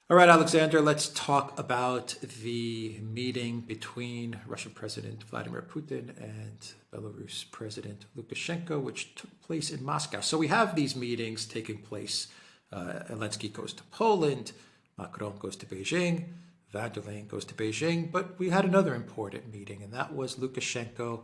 All right, Alexander, let's talk about the meeting between Russian President Vladimir Putin and Belarus President Lukashenko, which took place in Moscow. So we have these meetings taking place. Zelensky goes to Poland, Macron goes to Beijing, Van der Leyen goes to Beijing, but we had another important meeting, and that was Lukashenko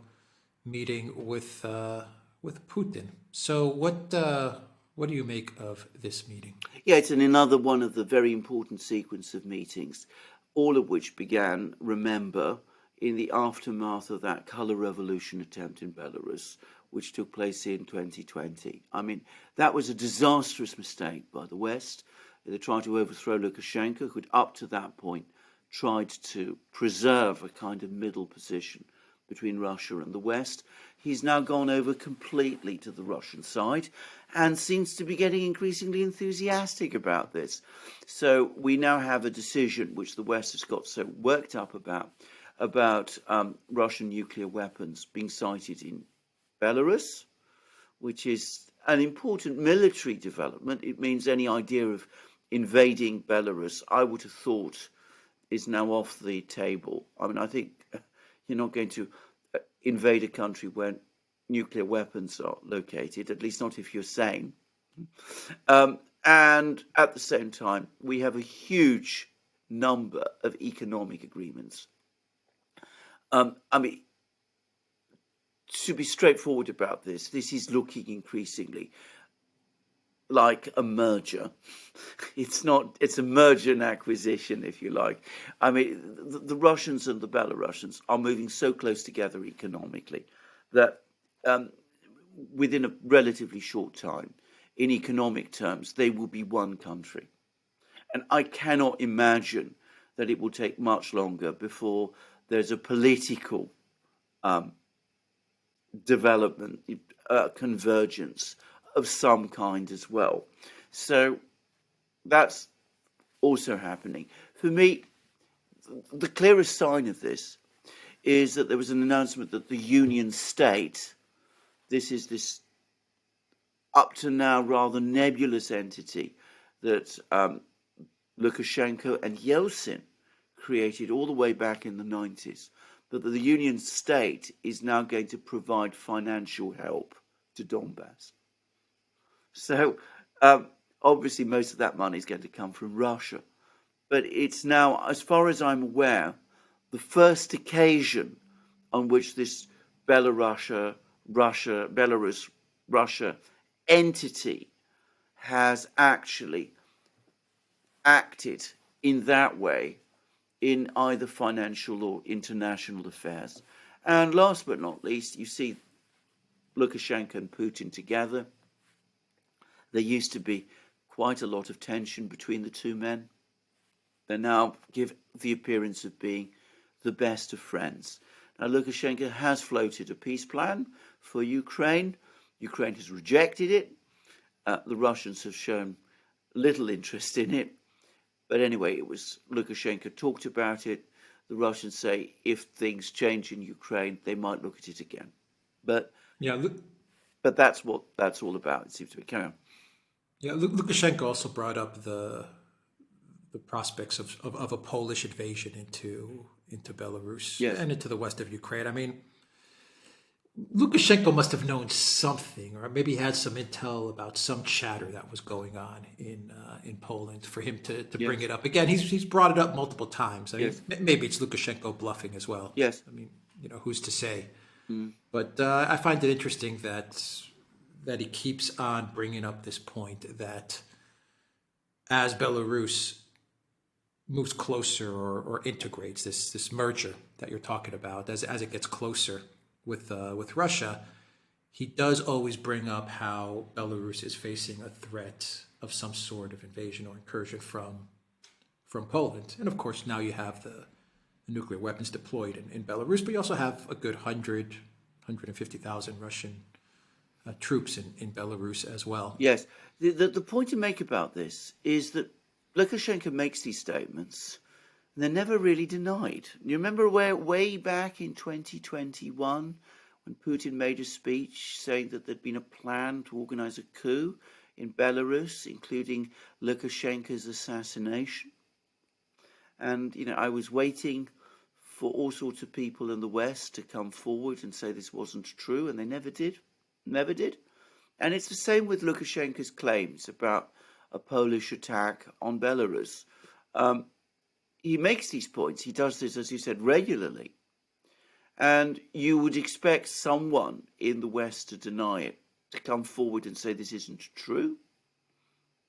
meeting with Putin. So what do you make of this meeting? Yeah, it's another one of the very important sequence of meetings, all of which began, remember, in the aftermath of that colour revolution attempt in Belarus, which took place in 2020. I mean, that was a disastrous mistake by the West. They tried to overthrow Lukashenko, who'd up to that point tried to preserve a kind of middle position between Russia and the West. He's now gone over completely to the Russian side and seems to be getting increasingly enthusiastic about this. So we now have a decision which the West has got so worked up about Russian nuclear weapons being sited in Belarus, which is an important military development. It means any idea of invading Belarus, I would have thought, is now off the table. I mean, I think you're not going to invade a country where nuclear weapons are located, at least not if you're sane. And at the same time, we have a huge number of economic agreements. I mean, to be straightforward about this, this is looking increasingly like a merger. It's a merger and acquisition, if you like. I mean, the Russians and the Belarusians are moving so close together economically that within a relatively short time, in economic terms, they will be one country. And I cannot imagine that it will take much longer before there's a political development, convergence of some kind as well. So that's also happening. For me, the clearest sign of this is that there was an announcement that the Union State, this is this up to now rather nebulous entity that Lukashenko and Yeltsin created all the way back in the 90s, that the Union State is now going to provide financial help to Donbass. So obviously most of that money is going to come from Russia. But it's now, as far as I'm aware, the first occasion on which this Belarus Russia entity has actually acted in that way in either financial or international affairs. And last but not least, you see Lukashenko and Putin together. There used to be quite a lot of tension between the two men. They now give the appearance of being the best of friends. Now, Lukashenko has floated a peace plan for Ukraine. Ukraine has rejected it. The Russians have shown little interest in it. But anyway, it was Lukashenko talked about it. The Russians say if things change in Ukraine, they might look at it again. But Yeah, but that's what that's all about. It seems to be. Carry on. yeah. Lukashenko also brought up the prospects of a Polish invasion into Belarus Yes. and into the west of Ukraine. I mean, Lukashenko must have known something, or maybe had some intel about some chatter that was going on in Poland for him to bring Yes. it up again. He's brought it up multiple times. I mean, Yes. maybe it's Lukashenko bluffing as well. Yes. I mean, who's to say? But I find it interesting that he keeps on bringing up this point that as Belarus moves closer or integrates this merger that you're talking about, as it gets closer with Russia, he does always bring up how Belarus is facing a threat of some sort of invasion or incursion from Poland, and of course now you have the nuclear weapons deployed in Belarus, but you also have a good 150,000 Russian troops in Belarus as well. Yes. The point to make about this is that Lukashenko makes these statements and they're never really denied. You remember way back in 2021 when Putin made a speech saying that there'd been a plan to organize a coup in Belarus, including Lukashenko's assassination? And, I was waiting for all sorts of people in the West to come forward and say this wasn't true, and they never did. Never did. And it's the same with Lukashenko's claims about a Polish attack on Belarus. He makes these points. He does this, as you said, regularly. And you would expect someone in the West to deny it, to come forward and say this isn't true,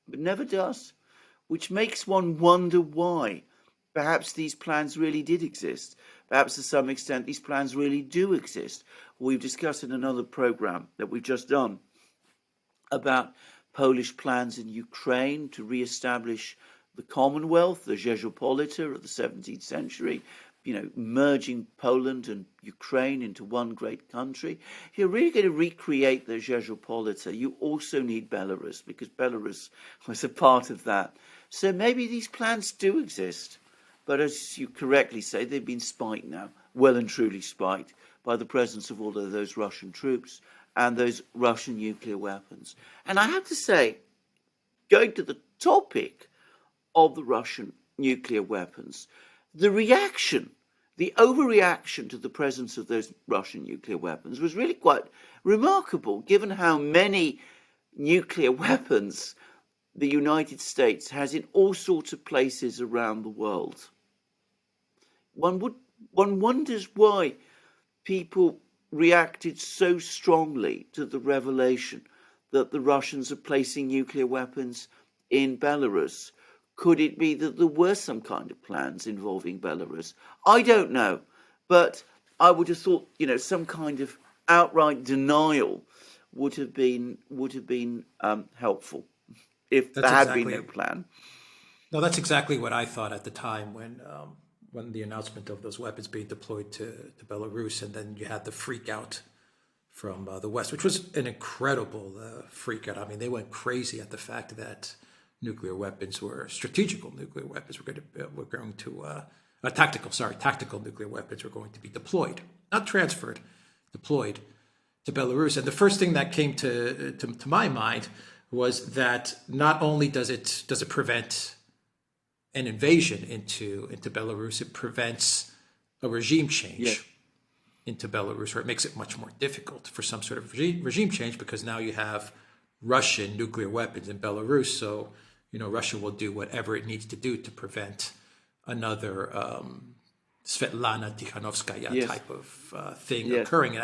but never does, which makes one wonder why. Perhaps these plans really did exist. Perhaps to some extent these plans really do exist. We've discussed in another program that we've just done about Polish plans in Ukraine to re-establish the Commonwealth, the Geopolitics of the 17th century, merging Poland and Ukraine into one great country. If you're really going to recreate the Geopolitics, you also need Belarus, because Belarus was a part of that. So maybe these plans do exist. But as you correctly say, they've been spiked now, well and truly spiked, by the presence of all of those Russian troops and those Russian nuclear weapons. And I have to say, going to the topic of the Russian nuclear weapons, the reaction, the overreaction to the presence of those Russian nuclear weapons was really quite remarkable, given how many nuclear weapons the United States has in all sorts of places around the world. One wonders why people reacted so strongly to the revelation that the Russians are placing nuclear weapons in Belarus. Could it be that there were some kind of plans involving Belarus? I don't know, but I would have thought, some kind of outright denial would have been helpful if there had been no plan. No, that's exactly what I thought at the time when the announcement of those weapons being deployed to Belarus, and then you had the freak out from the West, which was an incredible freak out. I mean, they went crazy at the fact that nuclear weapons were strategical nuclear weapons tactical nuclear weapons were going to be deployed, not transferred, deployed to Belarus. And the first thing that came to my mind was that not only does it prevent an invasion into Belarus, it prevents a regime change into Belarus, or it makes it much more difficult for some sort of regime change, because now you have Russian nuclear weapons in Belarus. So, Russia will do whatever it needs to do to prevent another Svetlana Tikhanovskaya type of thing occurring.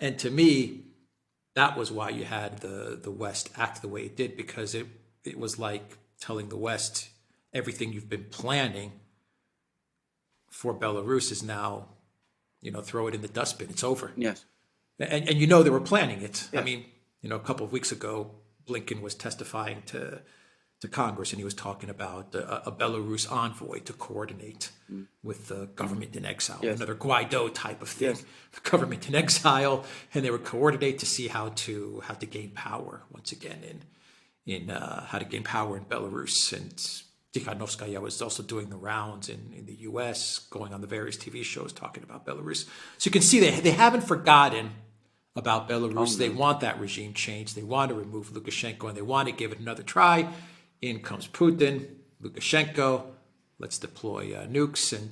And to me, that was why you had the West act the way it did, because it was like telling the West, everything you've been planning for Belarus is now, throw it in the dustbin. It's over. Yes. And they were planning it. Yes. I mean, a couple of weeks ago, Blinken was testifying to Congress, and he was talking about a Belarus envoy to coordinate with the government in exile, another Guaido type of thing, the government in exile, and they would coordinate to see how to gain power once again in how to gain power in Belarus. And Tikhanovskaya was also doing the rounds in the U.S., going on the various TV shows talking about Belarus. So you can see they haven't forgotten about Belarus. They want that regime change. They want to remove Lukashenko, and they want to give it another try. In comes Putin, Lukashenko, let's deploy nukes, and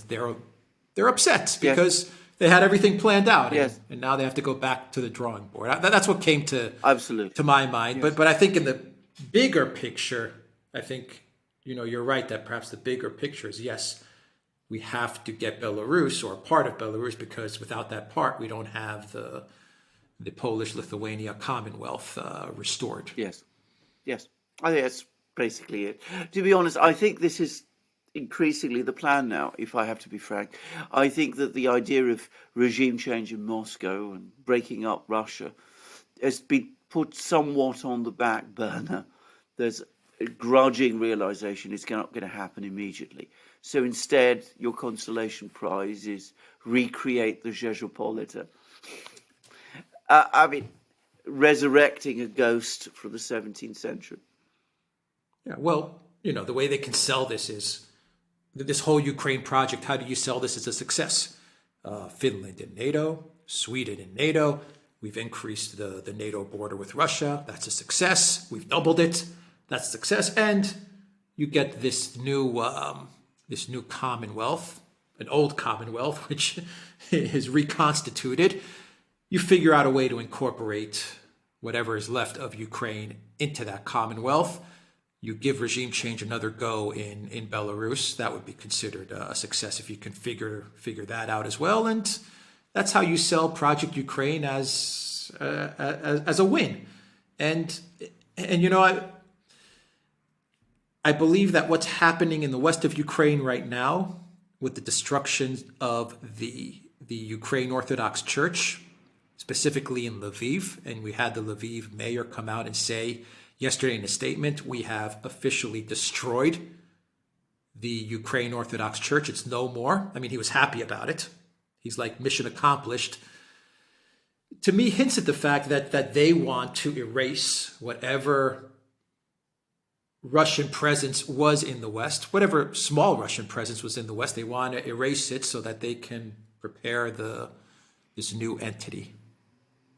they're upset because they had everything planned out, and now they have to go back to the drawing board. That's what came to my mind. But I think in the bigger picture, I think you're right that perhaps the bigger picture is, yes, we have to get Belarus, or part of Belarus, because without that part, we don't have the Polish-Lithuania Commonwealth restored. Yes. I think that's basically it. To be honest, I think this is increasingly the plan now, if I have to be frank. I think that the idea of regime change in Moscow and breaking up Russia has been put somewhat on the back burner. There's a grudging realization it's not going to happen immediately. So instead, your consolation prize is recreate the Geopolitics. Resurrecting a ghost from the 17th century. Yeah, well, the way they can sell this is this whole Ukraine project. How do you sell this as a success? Finland in NATO, Sweden in NATO. We've increased the NATO border with Russia. That's a success. We've doubled it. That's a success. And you get this new this new commonwealth, an old commonwealth, which is reconstituted, you figure out a way to incorporate whatever is left of Ukraine into that commonwealth. You give regime change another go in Belarus. That would be considered a success if you can figure that out as well. And that's how you sell Project Ukraine as a win. And you know, I believe that what's happening in the west of Ukraine right now, with the destruction of the Ukraine Orthodox Church, specifically in Lviv, and we had the Lviv mayor come out and say yesterday in a statement, we have officially destroyed the Ukraine Orthodox Church. It's no more. I mean, he was happy about it. He's like, mission accomplished. To me, hints at the fact that they want to erase whatever Russian presence was in the West, whatever small Russian presence was in the West. They want to erase it so that they can prepare this new entity.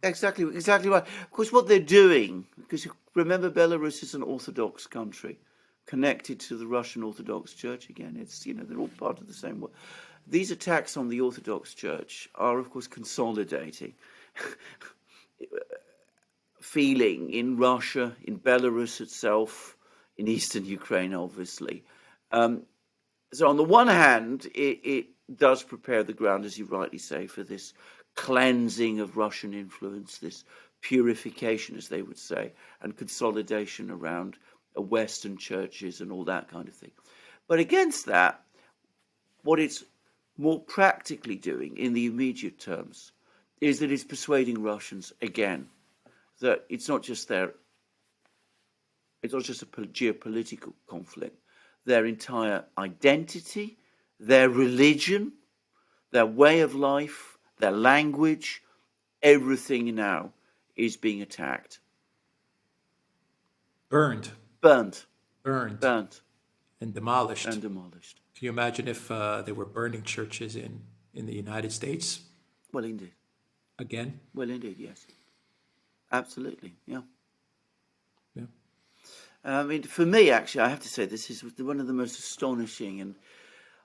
Exactly right. Of course, what they're doing, because remember, Belarus is an Orthodox country connected to the Russian Orthodox Church again. It's, they're all part of the same world. These attacks on the Orthodox Church are, of course, consolidating feeling in Russia, in Belarus itself, in eastern Ukraine, obviously. So on the one hand, it does prepare the ground, as you rightly say, for this cleansing of Russian influence, this purification, as they would say, and consolidation around Western churches and all that kind of thing. But against that, what it's more practically doing in the immediate terms is that it's persuading Russians again that it's not just a geopolitical conflict. Their entire identity, their religion, their way of life, their language, everything now is being attacked. Burned. And demolished. Can you imagine if they were burning churches in the United States? Well, indeed. Again? Well, indeed, yes. Absolutely, yeah. Yeah. I mean, for me, actually, I have to say this is one of the most astonishing, and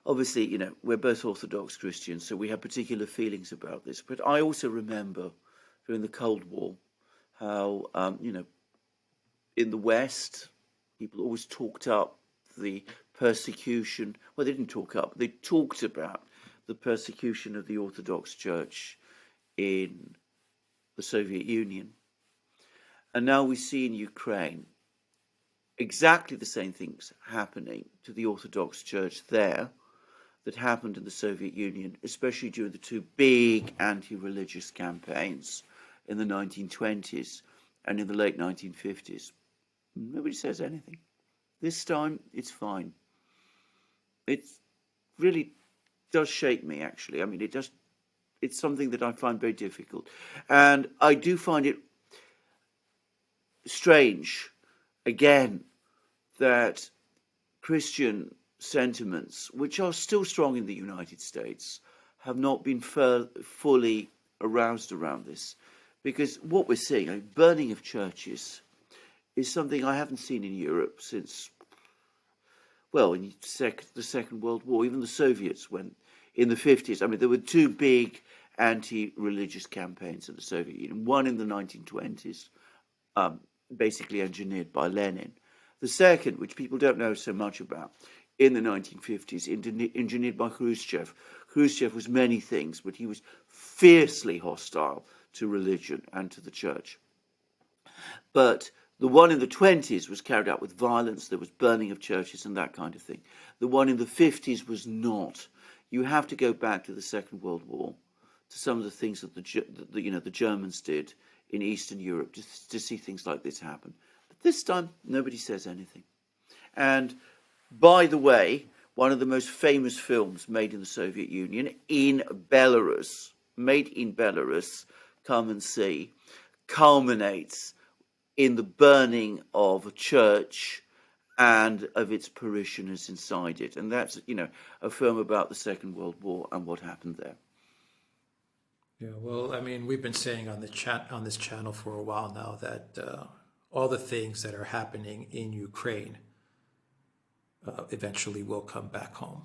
obviously, we're both Orthodox Christians, so we have particular feelings about this. But I also remember during the Cold War how, in the West, people always talked up the persecution. Well, they didn't talk up. They talked about the persecution of the Orthodox Church in the Soviet Union. And now we see in Ukraine exactly the same things happening to the Orthodox Church there that happened in the Soviet Union, especially during the two big anti-religious campaigns in the 1920s and in the late 1950s. Nobody says anything. This time, it's fine. It really does shake me, actually. I mean, it's something that I find very difficult. And I do find it strange, again, that Christian sentiments, which are still strong in the United States, have not been fully aroused around this. Because what we're seeing, burning of churches, is something I haven't seen in Europe since, well, in the Second World War. Even the Soviets, when in the 50s, I mean, there were two big anti-religious campaigns in the Soviet Union. One in the 1920s, basically engineered by Lenin. The second, which people don't know so much about, in the 1950s, engineered by Khrushchev. Khrushchev was many things, but he was fiercely hostile to religion and to the church. But the one in the 20s was carried out with violence. There was burning of churches and that kind of thing. The one in the 50s was not. You have to go back to the Second World War, to some of the things that the Germans did in Eastern Europe to see things like this happen. But this time, nobody says anything. And by the way, one of the most famous films made in the Soviet Union, made in Belarus, Come and See, culminates in the burning of a church and of its parishioners inside it. And that's, a film about the Second World War and what happened there. Yeah, well, I mean, we've been saying on this channel for a while now that all the things that are happening in Ukraine eventually will come back home.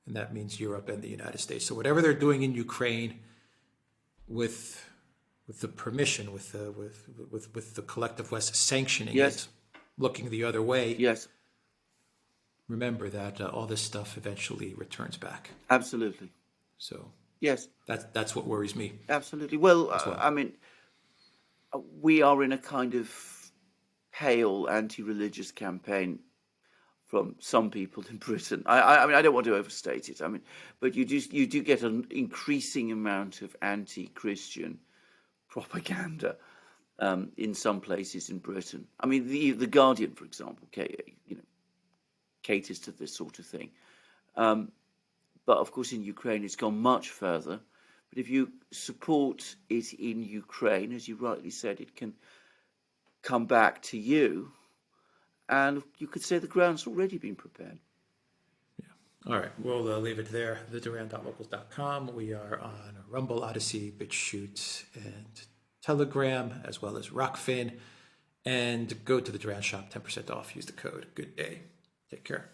and that means Europe and the United States. So whatever they're doing in Ukraine, with the permission, with the collective West sanctioning Yes. it, looking the other way, Yes, remember that all this stuff eventually returns back. absolutely. So Yes, that's what worries me. absolutely. Well, well. I mean, we are in a kind of pale anti-religious campaign from some people in Britain. I mean, I don't want to overstate it. I mean, but you do get an increasing amount of anti-Christian propaganda in some places in Britain. I mean, the Guardian, for example, caters to this sort of thing. But of course, in Ukraine, it's gone much further. But if you support it in Ukraine, as you rightly said, it can come back to you. And you could say the ground's already been prepared. All right, we'll leave it there. TheDuran.locals.com. We are on Rumble, ODYSEE, BitChute, and Telegram, as well as Rockfin. And go to the Duran shop, 10% off. Use the code. Good day. Take care.